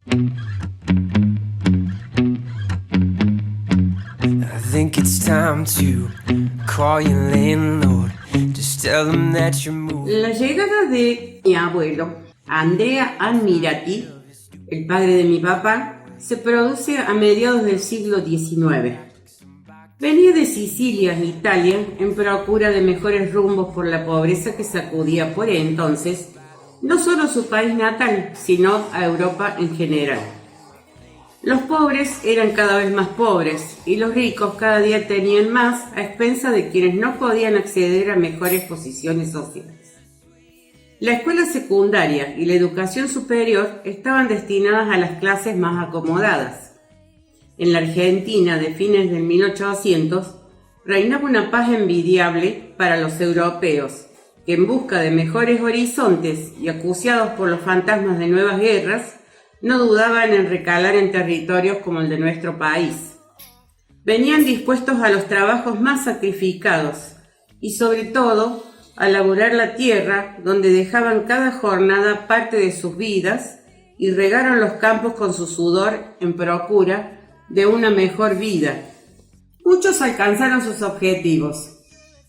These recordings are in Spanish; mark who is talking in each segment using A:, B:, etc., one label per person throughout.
A: I think it's time to call your landlord. Just tell them that you're moving.
B: La llegada de mi abuelo, Andrea Ammirati, el padre de mi papá, se produce a mediados del siglo XIX. Venía de Sicilia, Italia, en procura de mejores rumbos por la pobreza que sacudía por entonces no solo su país natal, sino a Europa en general. Los pobres eran cada vez más pobres y los ricos cada día tenían más a expensas de quienes no podían acceder a mejores posiciones sociales. La escuela secundaria y la educación superior estaban destinadas a las clases más acomodadas. En la Argentina de fines del 1800 reinaba una paz envidiable para los europeos, que en busca de mejores horizontes y acuciados por los fantasmas de nuevas guerras, no dudaban en recalar en territorios como el de nuestro país. Venían dispuestos a los trabajos más sacrificados y sobre todo a laburar la tierra donde dejaban cada jornada parte de sus vidas y regaron los campos con su sudor en procura de una mejor vida. Muchos alcanzaron sus objetivos.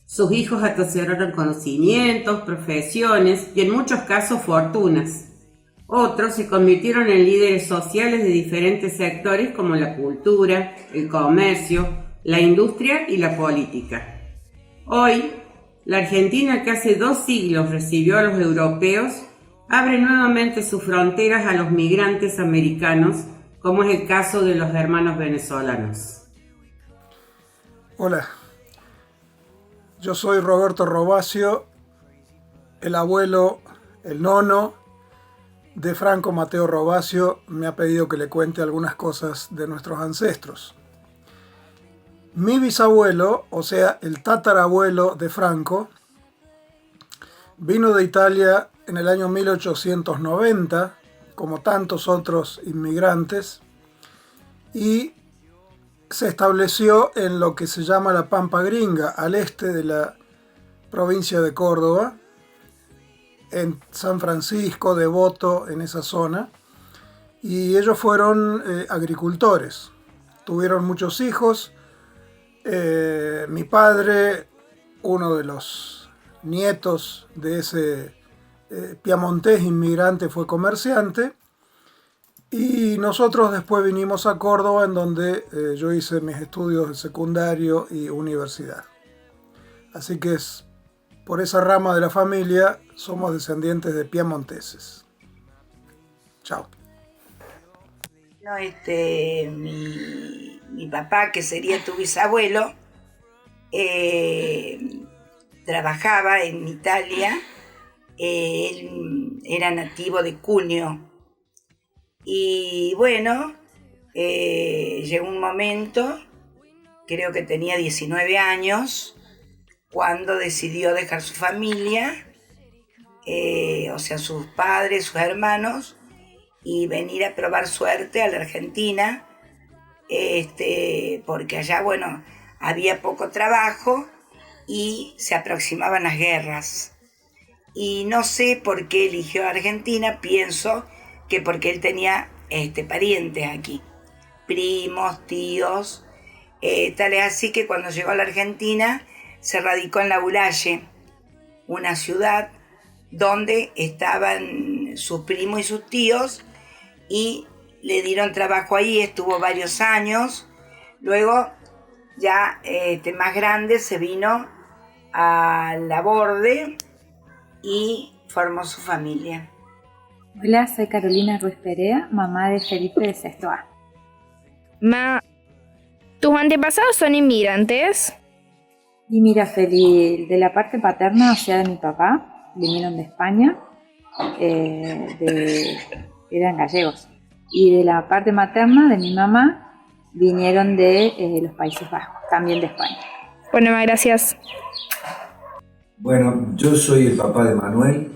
B: Sus hijos atesoraron conocimientos, profesiones y en muchos casos fortunas. Otros se convirtieron en líderes sociales de diferentes sectores como la cultura, el comercio, la industria y la política. Hoy, la Argentina, que hace 2 siglos recibió a los europeos, abre nuevamente sus fronteras a los migrantes americanos, como es el caso de los hermanos venezolanos.
C: Hola, yo soy Roberto Robacio, el abuelo, el nono de Franco Mateo Robacio. Me ha pedido que le cuente algunas cosas de nuestros ancestros. Mi bisabuelo, o sea, el tatarabuelo de Franco, vino de Italia en el año 1890, como tantos otros inmigrantes, y se estableció en lo que se llama la Pampa Gringa, al este de la provincia de Córdoba, en San Francisco, Devoto, en esa zona, y ellos fueron agricultores. Tuvieron muchos hijos. Mi padre, uno de los nietos de ese piamontés inmigrante, fue comerciante, y nosotros después vinimos a Córdoba, en donde yo hice mis estudios de secundario y universidad. Así que por esa rama de la familia somos descendientes de piamonteses. Chao.
D: No, mi papá, que sería tu bisabuelo, trabajaba en Italia. Él era nativo de Cuneo. Y bueno, llegó un momento, creo que tenía 19 años, cuando decidió dejar su familia, o sea, sus padres, sus hermanos, y venir a probar suerte a la Argentina, porque allá, bueno, había poco trabajo y se aproximaban las guerras. Y no sé por qué eligió Argentina, pienso que porque él tenía parientes aquí, primos, tíos, tal es así que cuando llegó a la Argentina se radicó en Lauralle, una ciudad donde estaban sus primos y sus tíos, y le dieron trabajo ahí, estuvo varios años. Luego, ya más grande, se vino a Laborde y formó su familia.
E: Hola, soy Carolina Ruiz Perea, mamá de Felipe de Sexto A.
F: ¿Tus antepasados son inmigrantes?
E: Y mira, Feli, de la parte paterna, o sea, de mi papá, vinieron de España, eran gallegos. Y de la parte materna, de mi mamá, vinieron de los Países Bajos, también de España.
F: Bueno, gracias.
G: Bueno, yo soy el papá de Manuel,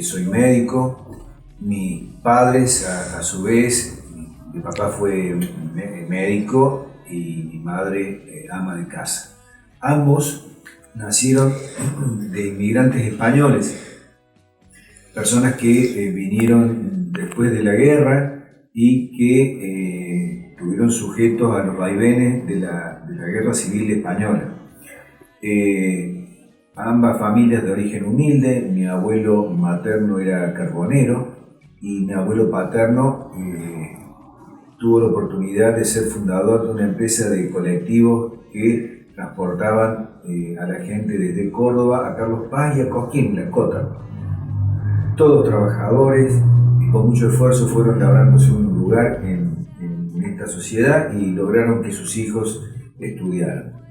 G: soy médico. Mis padres, a su vez, mi papá fue médico y mi madre ama de casa. Ambos nacieron de inmigrantes españoles, personas que vinieron después de la guerra y que estuvieron sujetos a los vaivenes de la Guerra Civil Española. Ambas familias de origen humilde, mi abuelo materno era carbonero y mi abuelo paterno tuvo la oportunidad de ser fundador de una empresa de colectivos que transportaban a la gente desde Córdoba a Carlos Paz y a Cosquín, La Cota. Todos trabajadores y con mucho esfuerzo fueron labrándose un lugar en esta sociedad y lograron que sus hijos estudiaran.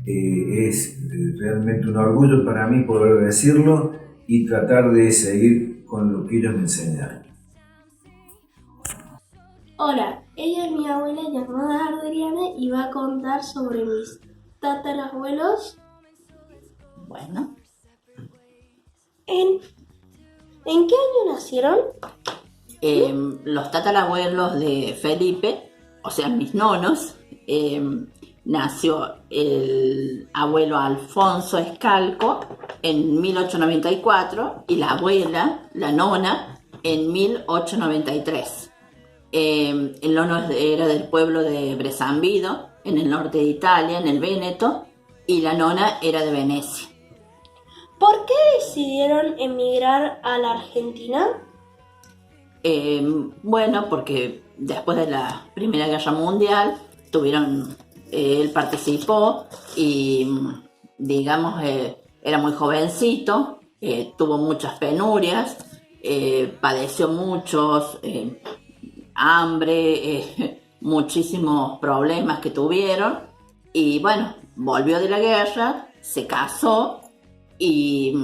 G: Es realmente un orgullo para mí poder decirlo y tratar de seguir con lo que ellos me enseñaron.
H: Hola, ella es mi abuela llamada Adriana y va a contar sobre mis tatarabuelos.
I: Bueno.
H: ¿En qué año nacieron?
I: Los tatarabuelos de Felipe, o sea, mis nonos, nació el abuelo Alfonso Escalco en 1894 y la abuela, la nona, en 1893. El nono era del pueblo de Bressanbido, en el norte de Italia, en el Véneto, y la nona era de Venecia.
H: ¿Por qué decidieron emigrar a la Argentina?
I: Bueno, porque después de la Primera Guerra Mundial él participó y, digamos, era muy jovencito, tuvo muchas penurias, padeció muchos hambre, muchísimos problemas que tuvieron y bueno, volvió de la guerra, se casó y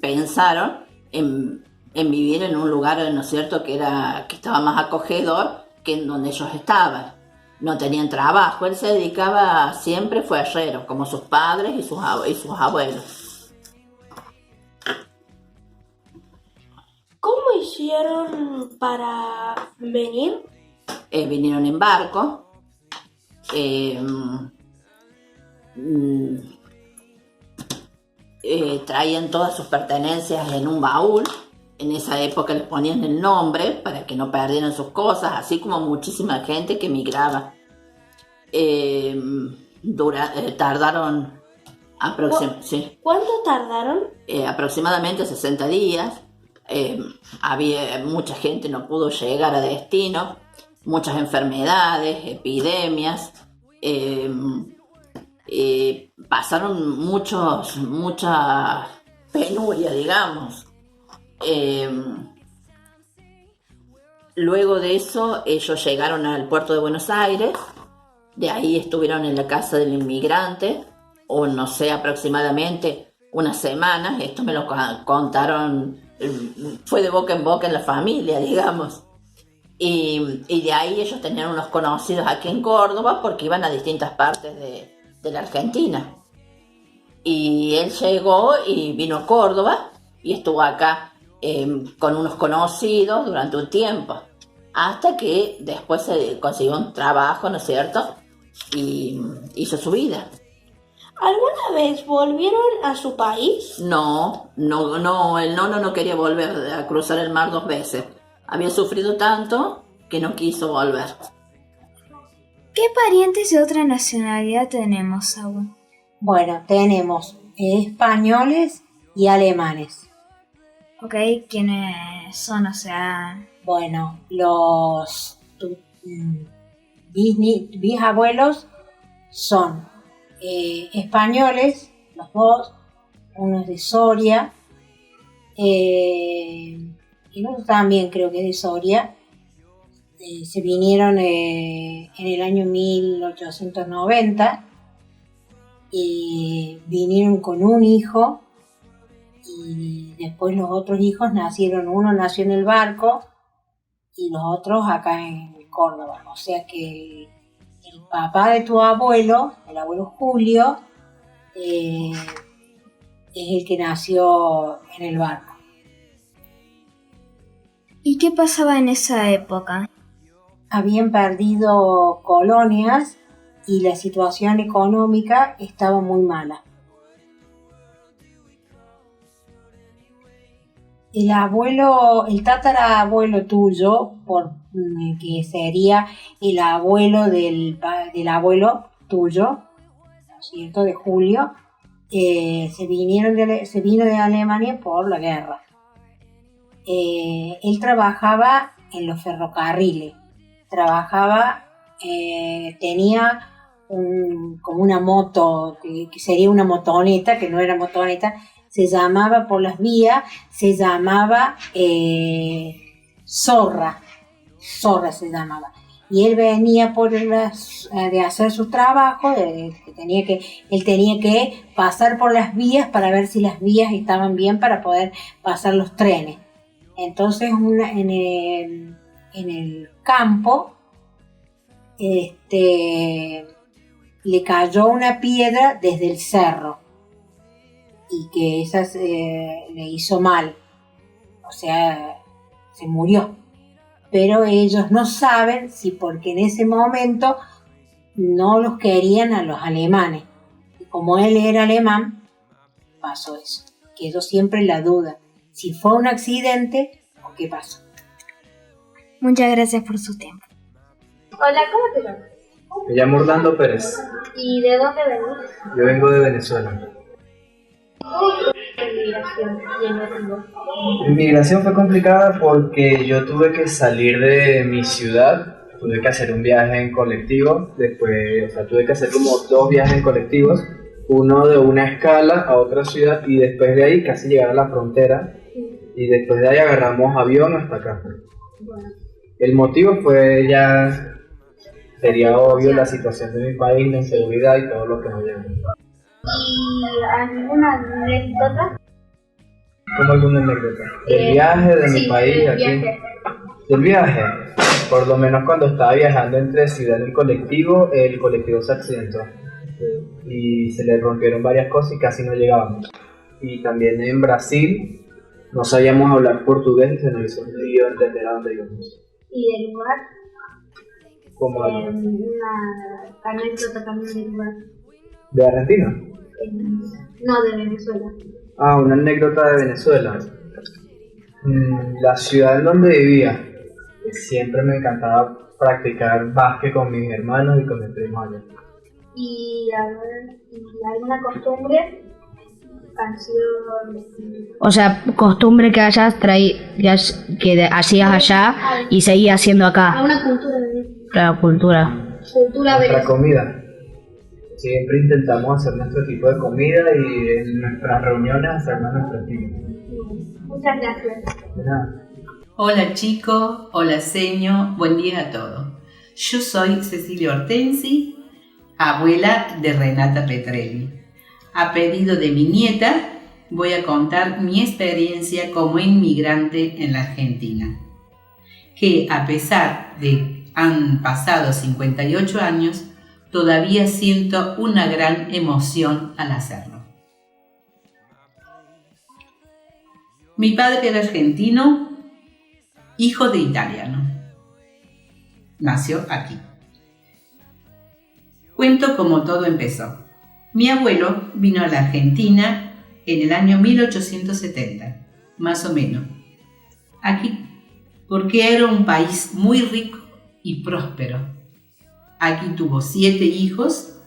I: pensaron en vivir en un lugar, ¿no es cierto?, que estaba más acogedor que en donde ellos estaban. No tenían trabajo, él se dedicaba, siempre fue herrero, como sus padres y sus abuelos.
H: ¿Cómo hicieron para venir?
I: Vinieron en barco. Traían todas sus pertenencias en un baúl. En esa época les ponían el nombre para que no perdieran sus cosas, así como muchísima gente que emigraba. Tardaron sí.
H: ¿Cuánto tardaron?
I: Aproximadamente 60 días. Había mucha gente, no pudo llegar a destino, muchas enfermedades, epidemias. Pasaron mucha penuria, digamos. Luego de eso ellos llegaron al puerto de Buenos Aires, de ahí estuvieron en la casa del inmigrante, o no sé, aproximadamente unas semanas. Esto me lo contaron, fue de boca en boca en la familia, digamos. Y de ahí ellos tenían unos conocidos aquí en Córdoba porque iban a distintas partes de la Argentina. Y él llegó y vino a Córdoba y estuvo acá con unos conocidos durante un tiempo, hasta que después se consiguió un trabajo, ¿no es cierto? Y hizo su vida.
H: ¿Alguna vez volvieron a su país?
I: No, el nono no quería volver a cruzar el mar 2 veces. Había sufrido tanto que no quiso volver.
J: ¿Qué parientes de otra nacionalidad tenemos, Agua?
K: Bueno, tenemos españoles y alemanes.
J: Ok, ¿quiénes son? O sea...
K: Bueno, los bisabuelos son españoles, los dos, uno es de Soria, y el otro también creo que es de Soria. Se vinieron en el año 1890 y vinieron con un hijo. Y después los otros hijos nacieron, uno nació en el barco y los otros acá en Córdoba. O sea que el papá de tu abuelo, el abuelo Julio, es el que nació en el barco.
J: ¿Y qué pasaba en esa época?
K: Habían perdido colonias y la situación económica estaba muy mala. el tatarabuelo tuyo, que sería el abuelo del abuelo tuyo, ¿no es cierto?, de Julio, se vino de Alemania por la guerra. Él trabajaba en los ferrocarriles, tenía como una moto, que sería una motoneta, que no era motoneta, se llamaba por las vías, se llamaba Zorra se llamaba. Y él venía de hacer su trabajo, él tenía que pasar por las vías para ver si las vías estaban bien para poder pasar los trenes. Entonces en el campo le cayó una piedra desde el cerro y que esa le hizo mal, o sea, se murió. Pero ellos no saben si porque en ese momento no los querían a los alemanes. Y como él era alemán, pasó eso. Quedó siempre la duda, si fue un accidente o qué pasó.
J: Muchas gracias por su tiempo.
L: Hola, ¿cómo te llamas?
M: Me llamo Orlando Pérez.
L: ¿Y de dónde venís?
M: Yo vengo de Venezuela.
L: ¿Cómo fue la inmigración y el motivo?
M: Mi inmigración fue complicada porque yo tuve que salir de mi ciudad, tuve que hacer un viaje en colectivo, después, tuve que hacer como 2 viajes en colectivos, uno de una escala a otra ciudad y después de ahí casi llegar a la frontera y después de ahí agarramos avión hasta acá.
L: Bueno.
M: El motivo fue sería obvio la situación de mi país, la inseguridad y todo lo que nos lleva.
L: ¿Y alguna anécdota?
M: ¿Cómo alguna anécdota? ¿Del viaje de mi país aquí? ¿Del viaje? Por lo menos cuando estaba viajando entre ciudad y el colectivo se accidentó. Y se le rompieron varias cosas y casi no llegábamos. Y también en Brasil no sabíamos hablar portugués y se nos hizo un lío entender a dónde íbamos.
L: ¿Y del lugar?
M: ¿Cómo?
L: Una anécdota también del lugar.
M: ¿De Argentina?
L: No, de Venezuela.
M: Una anécdota de Venezuela. La ciudad en donde vivía. Siempre me encantaba practicar básquet con mis hermanos y con mis primos allá.
L: ¿Y alguna costumbre? Canción.
N: O sea, costumbre que hayas traído, que hacías allá y seguías haciendo acá.
L: Una cultura de
N: La cultura.
M: Nuestra comida. Siempre intentamos hacer nuestro tipo de comida y en nuestras reuniones hacernos nuestro tipo.
L: Muchas gracias.
M: De nada.
O: Hola chicos, hola seño, buen día a todos. Yo soy Cecilia Hortensi, abuela de Renata Petrelli. A pedido de mi nieta, voy a contar mi experiencia como inmigrante en la Argentina, que a pesar de han pasado 58 años, todavía siento una gran emoción al hacerlo. Mi padre era argentino, hijo de italiano. Nació aquí. Cuento cómo todo empezó. Mi abuelo vino a la Argentina en el año 1870, más o menos. Aquí, porque era un país muy rico y próspero. Aquí tuvo 7 hijos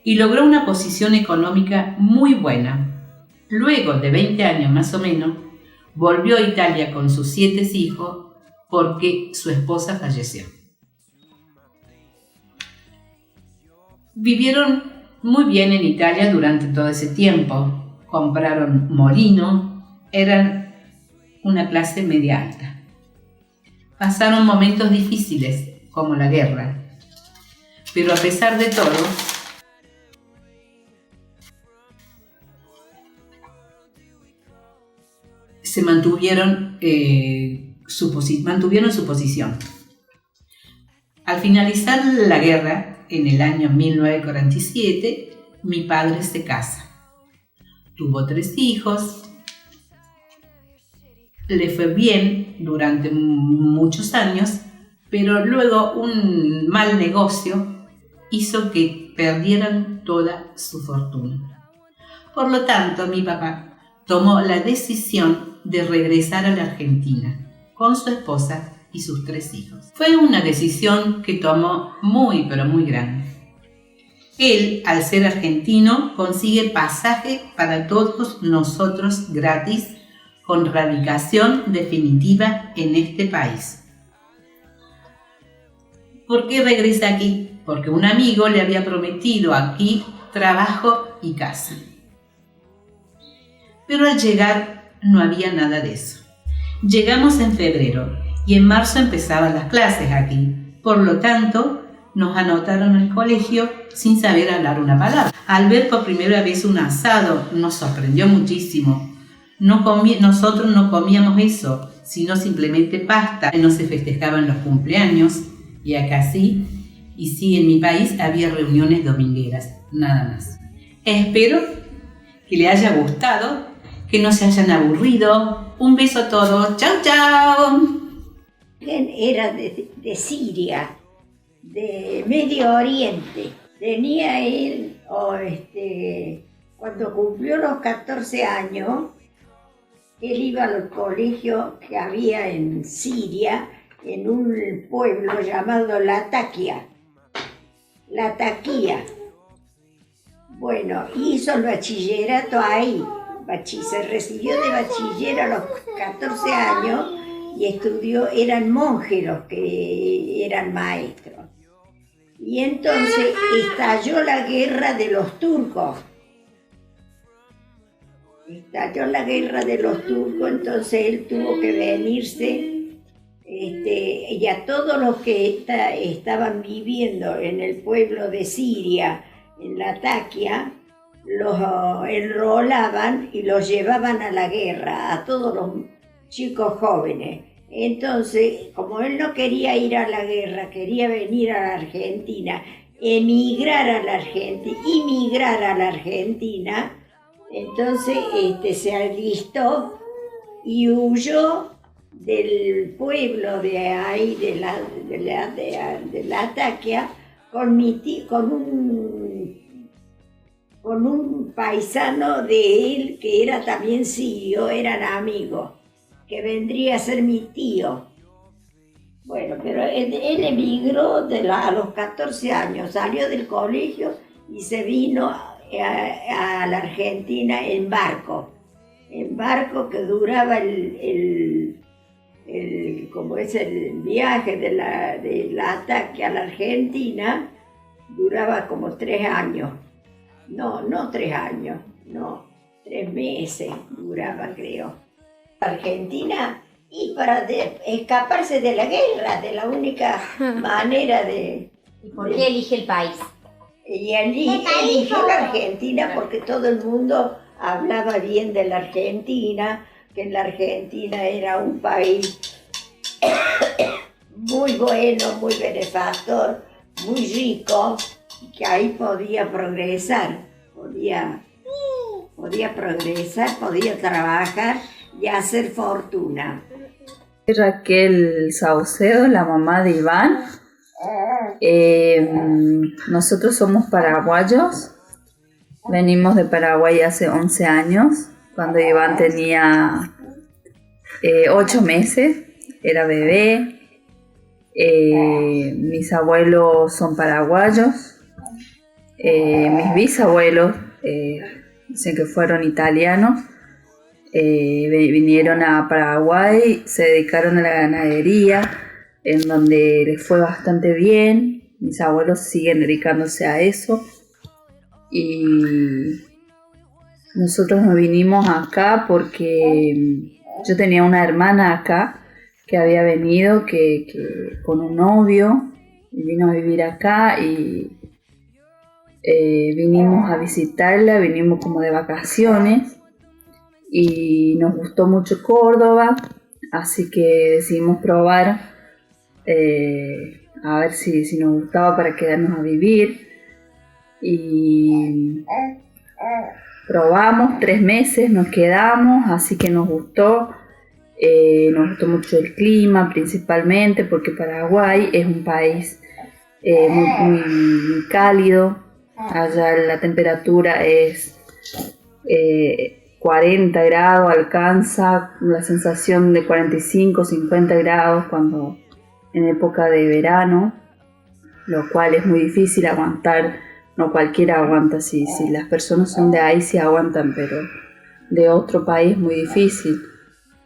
O: y logró una posición económica muy buena. Luego de 20 años más o menos, volvió a Italia con sus 7 hijos porque su esposa falleció. Vivieron muy bien en Italia durante todo ese tiempo. Compraron molino, eran una clase media alta. Pasaron momentos difíciles, como la guerra. Pero a pesar de todo, se mantuvieron su posición. Al finalizar la guerra, en el año 1947, mi padre se casa. Tuvo 3 hijos, le fue bien durante muchos años, pero luego un mal negocio hizo que perdieran toda su fortuna. Por lo tanto, mi papá tomó la decisión de regresar a la Argentina con su esposa y sus 3 hijos. Fue una decisión que tomó muy pero muy grande. Él, al ser argentino, consigue pasaje para todos nosotros gratis, con radicación definitiva en este país. ¿Por qué regresa aquí? Porque un amigo le había prometido aquí trabajo y casa. Pero al llegar no había nada de eso. Llegamos en febrero y en marzo empezaban las clases aquí. Por lo tanto, nos anotaron al colegio sin saber hablar una palabra. Al ver por primera vez un asado, nos sorprendió muchísimo. Nosotros no comíamos eso, sino simplemente pasta. No se festejaban los cumpleaños, y acá sí. Y sí, en mi país había reuniones domingueras, nada más. Espero que les haya gustado, que no se hayan aburrido. Un beso a todos. ¡Chao, chao!
P: Era de Siria, de Medio Oriente. Tenía él, cuando cumplió los 14 años, él iba al colegio que había en Siria, en un pueblo llamado Latakia. Bueno, hizo el bachillerato ahí. Se recibió de bachiller a los 14 años y estudió, eran monjes los que eran maestros. Y entonces estalló la guerra de los turcos. Entonces él tuvo que venirse. Y a todos los que estaban viviendo en el pueblo de Siria, en Latakia, los enrolaban y los llevaban a la guerra, a todos los chicos jóvenes. Entonces, como él no quería ir a la guerra, quería venir a la Argentina, inmigrar a la Argentina, entonces se alistó y huyó del pueblo de ahí, de Latakia, con un paisano de él que era también sirio, eran amigos, que vendría a ser mi tío. Bueno, pero él emigró a los 14 años, salió del colegio y se vino a la Argentina en barco que duraba como es el viaje de la Latakia a la Argentina, duraba como 3 años. No 3 años, 3 meses duraba, creo. Argentina, y para escaparse de la guerra, de la única manera de...
J: ¿Y por qué elige el país?
P: Y eligió la Argentina porque todo el mundo hablaba bien de la Argentina, que la Argentina era un país muy bueno, muy benefactor, muy rico, y que ahí podía progresar, podía trabajar y hacer fortuna.
Q: Raquel Saucedo, la mamá de Iván. Nosotros somos paraguayos, venimos de Paraguay hace 11 años, cuando Iván tenía 8 meses, era bebé. Mis abuelos son paraguayos, mis bisabuelos dicen que fueron italianos, vinieron a Paraguay, se dedicaron a la ganadería, en donde les fue bastante bien. Mis abuelos siguen dedicándose a eso y nosotros nos vinimos acá porque yo tenía una hermana acá que había venido con un novio y vino a vivir acá y vinimos a visitarla, vinimos como de vacaciones y nos gustó mucho Córdoba, así que decidimos probar a ver si nos gustaba para quedarnos a vivir y probamos 3 meses, nos quedamos, así que nos gustó mucho el clima principalmente porque Paraguay es un país muy cálido, allá la temperatura es 40 grados, alcanza la sensación de 45, 50 grados cuando en época de verano, lo cual es muy difícil aguantar. No cualquiera aguanta, si las personas son de ahí sí aguantan, pero de otro país es muy difícil.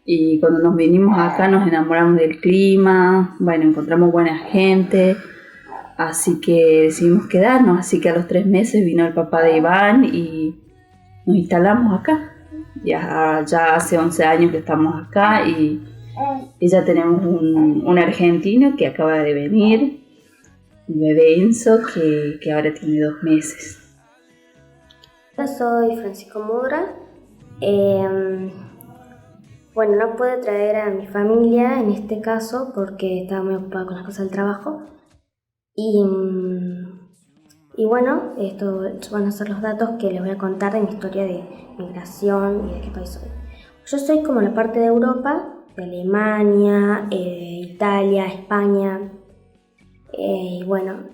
Q: Y cuando nos vinimos acá nos enamoramos del clima, bueno, encontramos buena gente, así que decidimos quedarnos. Así que a los 3 meses vino el papá de Iván y nos instalamos acá. Ya hace 11 años que estamos acá y ya tenemos un argentino que acaba de venir, un bebé Enzo que ahora tiene 2 meses.
L: Yo soy Francisco Mudra. Bueno, no pude traer a mi familia en este caso porque estaba muy ocupada con las cosas del trabajo. Y bueno, estos van a ser los datos que les voy a contar de mi historia de migración y de qué país soy. Yo soy como la parte de Europa, de Alemania, Italia, España. Y bueno,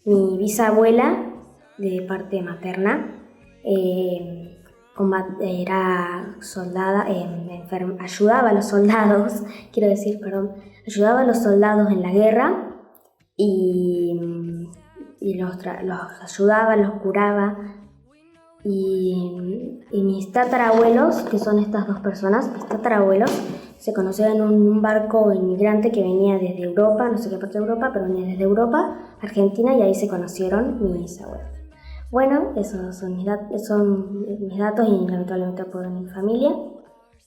L: mi bisabuela de parte materna era soldada, ayudaba a los soldados, ayudaba a los soldados en la guerra y los ayudaba, los curaba. Y mis tatarabuelos, que son estas 2 personas, mis tatarabuelos, se conocieron en un barco inmigrante que venía desde Europa, no sé qué parte de Europa, pero venía desde Europa, Argentina, y ahí se conocieron mis abuelos. Bueno, esos son mis datos y lamentablemente puedo mi familia,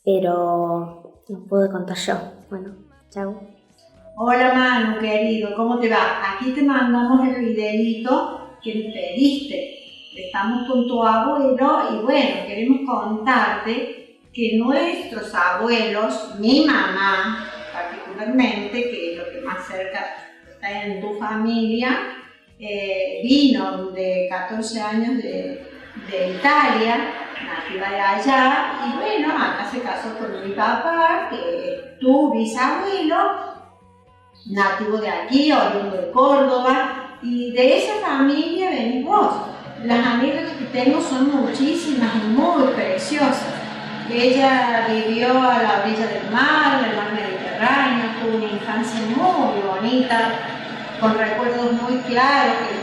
L: pero no puedo contar yo. Bueno, chao.
R: Hola Manu, querido, ¿cómo te va? Aquí te mandamos el videito que me pediste. Estamos con tu abuelo y bueno, queremos contarte que nuestros abuelos, mi mamá particularmente, que es lo que más cerca está en tu familia, vino de 14 años de Italia, nativa de allá, y bueno, acá se casó con mi papá, que es tu bisabuelo, nativo de aquí, oriundo de Córdoba, y de esa familia venís vos. Las anécdotas que tengo son muchísimas y muy preciosas. Ella vivió a la orilla del mar Mediterráneo, tuvo una infancia muy bonita, con recuerdos muy claros que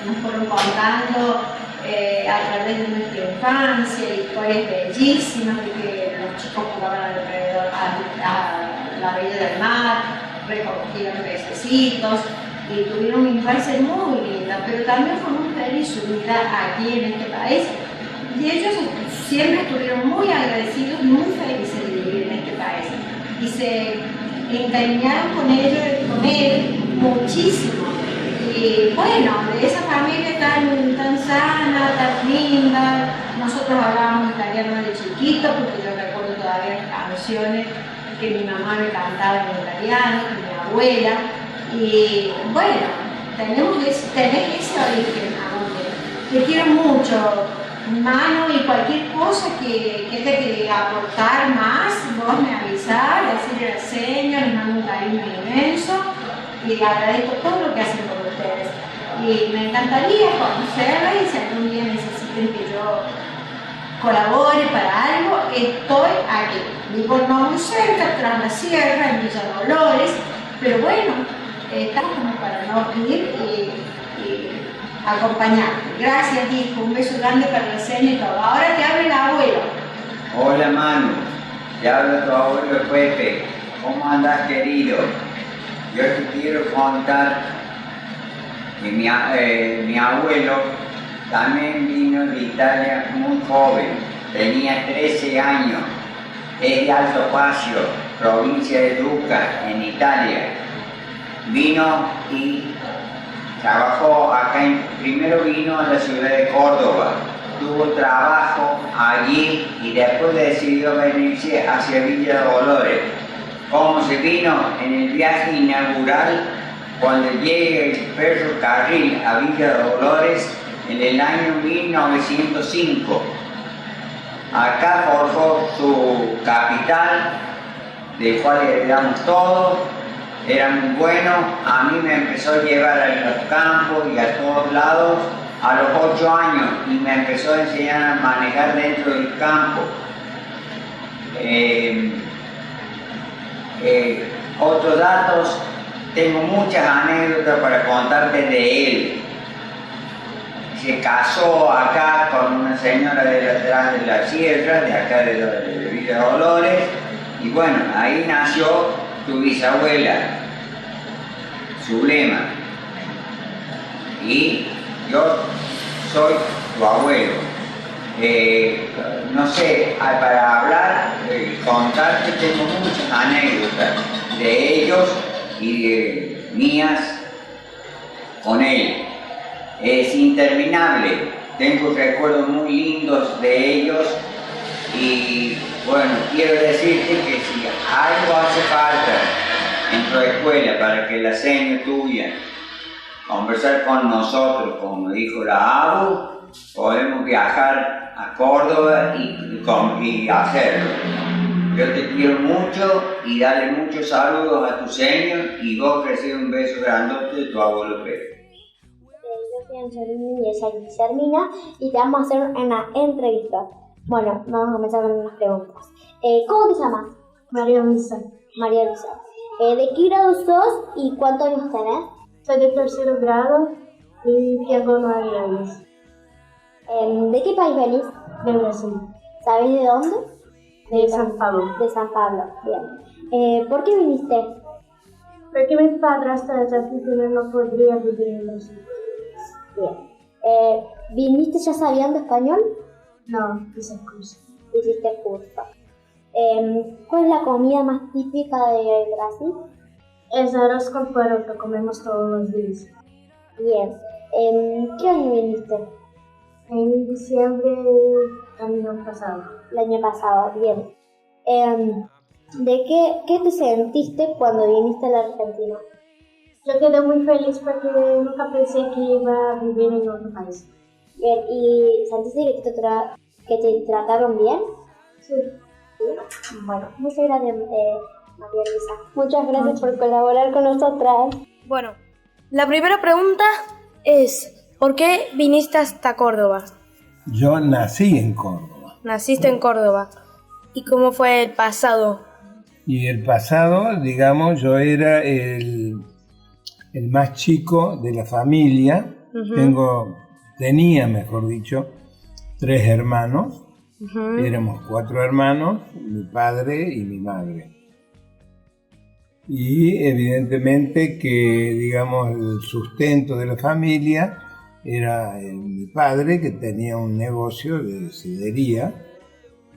R: nos fueron contando a través de nuestra infancia, historias bellísimas de que los chicos jugaban alrededor a la orilla del mar, recogían pececitos y tuvieron una infancia muy linda, pero también fue muy feliz su vida aquí en este país. Y ellos siempre estuvieron muy agradecidos y muy felices de vivir en este país. Y se encariñaron con él muchísimo. Y bueno, de esa familia tan sana, tan linda, nosotros hablábamos italiano de chiquito, porque yo recuerdo todavía canciones que mi mamá me cantaba en italiano, con mi abuela. Y bueno, tenés ese origen, amor. Te quiero mucho, Manu, y cualquier cosa que te quería aportar más, vos me avisás, decirle al señor, les mando un cariño inmenso y agradezco todo lo que hacen por ustedes. Y me encantaría conocerla y si algún día necesiten que yo colabore para algo, estoy aquí. Vivo no muy cerca, tras la sierra, en Villa Dolores, pero bueno, estamos como para no ir y acompañarte. Gracias, hijo. Un beso grande para la cena y todo. Ahora te habla el abuelo.
S: Hola, Manu. Te habla tu abuelo Pepe. ¿Cómo andás, querido? Yo te quiero contar que mi abuelo también vino de Italia muy joven. Tenía 13 años. Es de Alto Pasio, provincia de Lucca, en Italia. Vino y trabajó acá, primero vino a la ciudad de Córdoba, tuvo trabajo allí y después decidió venirse hacia Villa Dolores. ¿Cómo se vino? En el viaje inaugural, cuando llega el ferrocarril a Villa Dolores en el año 1905. Acá forjó su capital, del cual heredamos todos. Era muy bueno, a mí me empezó a llevar a los campos y a todos lados a los 8 años y me empezó a enseñar a manejar dentro del campo. Otros datos, tengo muchas anécdotas para contarte de él. Se casó acá con una señora de atrás de la sierra, de acá de Villa Dolores, y bueno, ahí nació tu bisabuela, Zulema, y yo soy tu abuelo. No sé, para hablar, contarte, tengo muchas anécdotas de ellos y de mías con él. Es interminable, tengo recuerdos muy lindos de ellos y bueno, quiero decirte que si algo hace falta en tu escuela para que la seña tuya conversar con nosotros, como dijo la ABU, podemos viajar a Córdoba y hacerlo. Yo te quiero mucho y dale muchos saludos a tu señor y vos recibes un beso grandote de tu abuelo Pedro.
L: Yo soy Angelina y ella es Guillermina y te vamos a hacer una entrevista. Bueno, vamos a comenzar con unas preguntas. ¿Cómo te llamas?
H: María Luisa.
L: María Luisa. ¿De qué grado sos y cuántos años tenés?
H: Soy de tercer grado y tengo 9 años.
L: ¿De qué país venís?
H: De Brasil.
L: ¿Sabés de dónde?
H: De San Pablo.
L: De San Pablo, bien. ¿Por qué viniste?
H: Porque mi padrastro es argentino y no podría vivir en Brasil.
L: Bien. ¿Viniste ya sabiendo español?
H: No, hice curso.
L: Hiciste curso. ¿Cuál es la comida más típica de Brasil?
H: Es arroz con puerro que comemos todos los días.
L: Bien. ¿Qué año viniste?
H: En diciembre del año pasado.
L: El año pasado, bien. ¿De qué te sentiste cuando viniste a la Argentina?
H: Yo quedé muy feliz porque nunca pensé que iba a vivir en otro país.
L: Bien, ¿y sentiste que te trataron bien?
H: Sí.
L: ¿Sí? Bueno, muchas gracias, María Luisa. Muchas gracias por colaborar con nosotras.
T: Bueno, la primera pregunta es, ¿por qué viniste hasta Córdoba?
U: Yo nací en Córdoba.
T: Naciste en Córdoba. ¿Y cómo fue el pasado?
U: Y el pasado, digamos, yo era el más chico de la familia. Tenía, mejor dicho, 3 hermanos. Éramos 4 hermanos, mi padre y mi madre. Y evidentemente que, digamos, el sustento de la familia era mi padre, que tenía un negocio de sidería,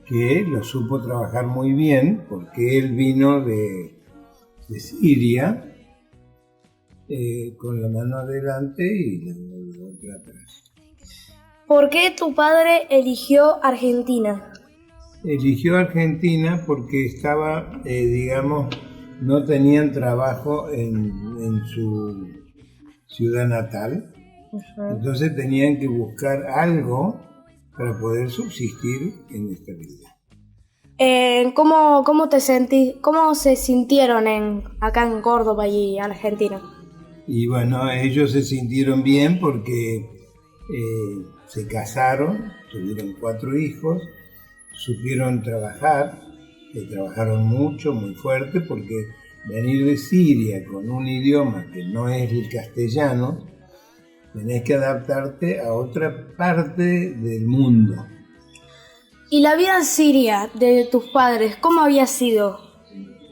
U: que lo supo trabajar muy bien, porque él vino de Siria, con la mano adelante y la otra atrás.
T: ¿Por qué tu padre eligió Argentina?
U: Eligió Argentina porque estaba, digamos, no tenían trabajo en su ciudad natal. Entonces tenían que buscar algo para poder subsistir en esta vida.
T: ¿Cómo se sintieron acá en Córdoba y Argentina?
U: Y bueno, ellos se sintieron bien porque se casaron, tuvieron 4 hijos, supieron trabajar, trabajaron mucho, muy fuerte, porque venir de Siria con un idioma que no es el castellano, tenés que adaptarte a otra parte del mundo.
T: ¿Y la vida en Siria de tus padres, cómo había sido?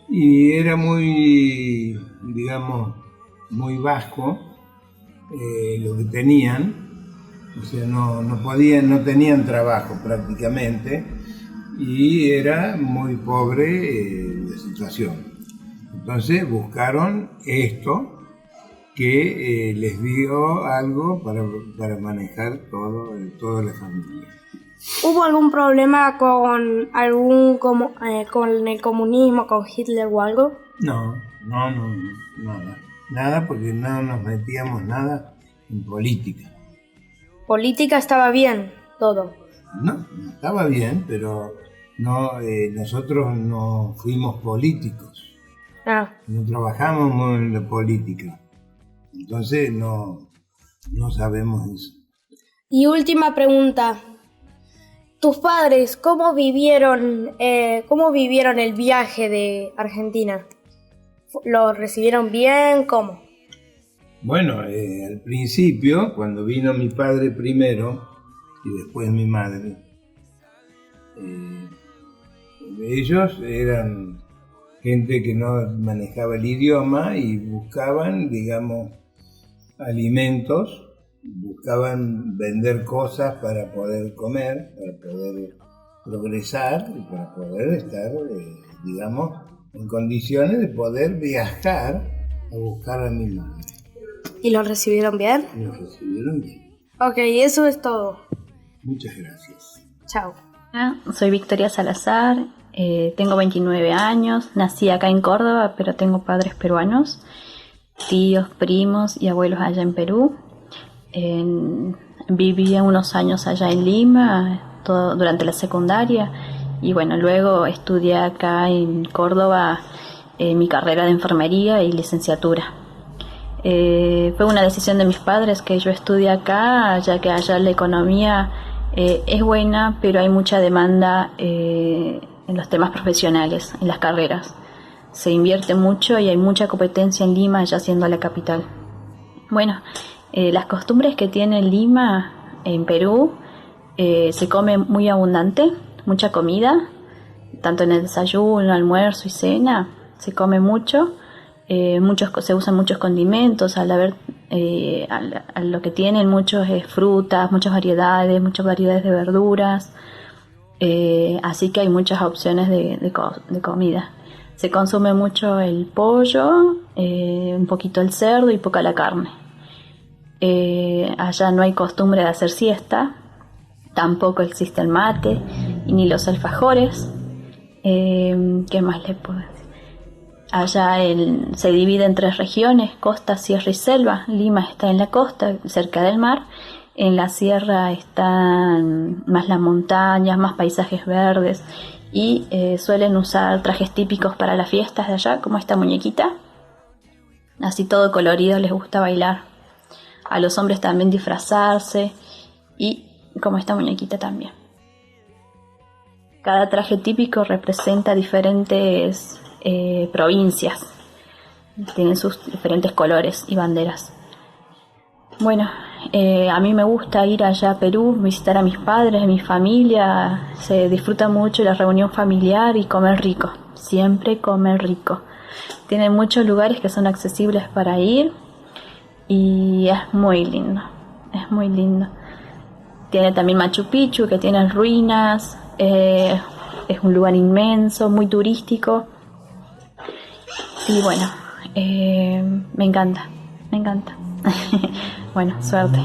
U: Y era muy, digamos, muy bajo lo que tenían, o sea, no tenían trabajo prácticamente, y era muy pobre la situación. Entonces buscaron esto que les dio algo para manejar toda la familia.
T: ¿Hubo algún problema con con el comunismo, con Hitler o algo?
U: No, nada, porque no nos metíamos nada en política.
T: ¿Política estaba bien todo?
U: No estaba bien, pero no, nosotros no fuimos políticos. No trabajamos en la política. Entonces no sabemos eso.
T: Y última pregunta. ¿Tus padres cómo vivieron el viaje de Argentina? ¿Lo recibieron bien? ¿Cómo?
U: Bueno, al principio, cuando vino mi padre primero y después mi madre, ellos eran gente que no manejaba el idioma y buscaban, digamos, alimentos, buscaban vender cosas para poder comer, para poder progresar y para poder estar, digamos, en condiciones de poder viajar a buscar a mi madre.
T: ¿Y lo recibieron bien?
U: Lo recibieron bien.
T: Ok, eso es todo.
U: Muchas gracias.
T: Chao.
A: Soy Victoria Salazar, tengo 29 años, nací acá en Córdoba, pero tengo padres peruanos, tíos, primos y abuelos allá en Perú. Viví unos años allá en Lima, durante la secundaria, y bueno, luego estudié acá en Córdoba mi carrera de enfermería y licenciatura. Fue una decisión de mis padres que yo estudie acá, ya que allá la economía es buena, pero hay mucha demanda en los temas profesionales, en las carreras. Se invierte mucho y hay mucha competencia en Lima, ya siendo la capital. Bueno, las costumbres que tiene Lima en Perú, se come muy abundante, mucha comida, tanto en el desayuno, almuerzo y cena, se come mucho. Se usan muchos condimentos, a lo que tienen muchos frutas, muchas variedades de verduras, así que hay muchas opciones de comida. Se consume mucho el pollo, un poquito el cerdo y poca la carne. Allá no hay costumbre de hacer siesta, tampoco existe el mate ni los alfajores. ¿Qué más le puedo decir? Allá se divide en 3 regiones: costa, sierra y selva. Lima está en la costa, cerca del mar. En la sierra están más las montañas, más paisajes verdes, y suelen usar trajes típicos para las fiestas de allá, como esta muñequita. Así todo colorido, les gusta bailar. A los hombres también disfrazarse, y como esta muñequita también. Cada traje típico representa diferentes provincias, tienen sus diferentes colores y banderas. Bueno, a mí me gusta ir allá a Perú, visitar a mis padres, a mi familia. Se disfruta mucho la reunión familiar y comer rico, siempre comer rico. Tienen muchos lugares que son accesibles para ir y es muy lindo, es muy lindo. Tiene también Machu Picchu, que tiene ruinas, es un lugar inmenso, muy turístico. Y bueno, me encanta. Bueno, suerte.